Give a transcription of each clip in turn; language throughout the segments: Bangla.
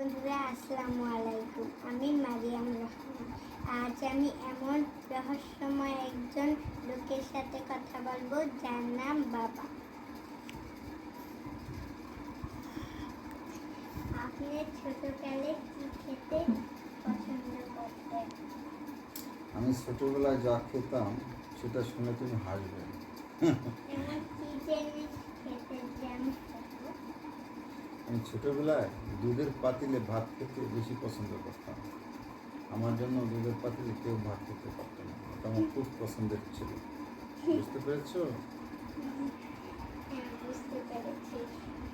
বন্ধুরা, আসসালামু আলাইকুম। আমি মারিয়াম রহমান। আজ আমি এমন রহস্যময় একজন লোকের সাথে কথা বলবো যার নাম বাবা। আপনি ছোটকালে কি খেতে পছন্দ করতেন? আমি ছোটবেলায় যা খেতাম সেটা শুনে তুমি হাসবে। এমন কি জিনিস খেতে যেমন আমি ছোটবেলায় দুধের পাতিলে ভাত খেতে বেশি পছন্দ করতাম। আমার জন্য দুধের পাতিলে কেউ ভাত খেতে পারতো না, এটা আমার খুব পছন্দের ছিল। বুঝতে পেরেছো? হ্যাঁ, বুঝতে পেরেছি।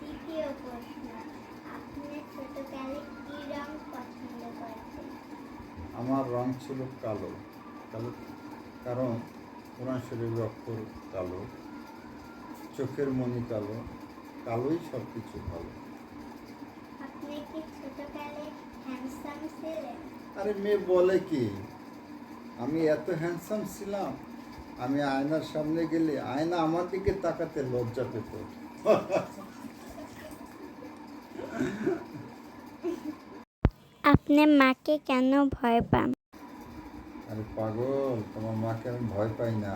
দ্বিতীয় প্রশ্ন, আপনি ছোটকালে কি রং পছন্দ করতেন? আমার রং ছিল কালো। কালো কারণ কোরআন শরীফের অক্ষর কালো, চোখের মণি কালো, কালোই সব কিছু ভালো। আপনি কি ছোটকালে হ্যান্ডসাম ছিলেন? আরে মেয়ে বলে কি, আমি এত হ্যান্ডসাম ছিলাম, আমি আয়নার সামনে গেলে আয়না আমার দিকে তাকাতে লজ্জা পেত। আপনি মাকে কেন ভয় পান? আরে পাগল, তোমার মাকে আমি ভয় পাই না,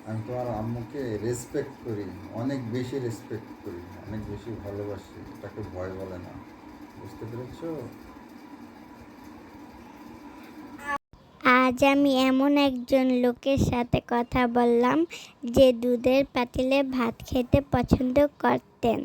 আমি তোমার আম্মুকে রেসপেক্ট করি, অনেক বেশি রেসপেক্ট করি, অনেক বেশি ভালোবাসি, এটাকে ভয় বলে না। বুঝতে পেরেছো? আজ আমি এমন একজন লোকের সাথে কথা বললাম যে দুধের পাতিলে ভাত খেতে পছন্দ করতেন।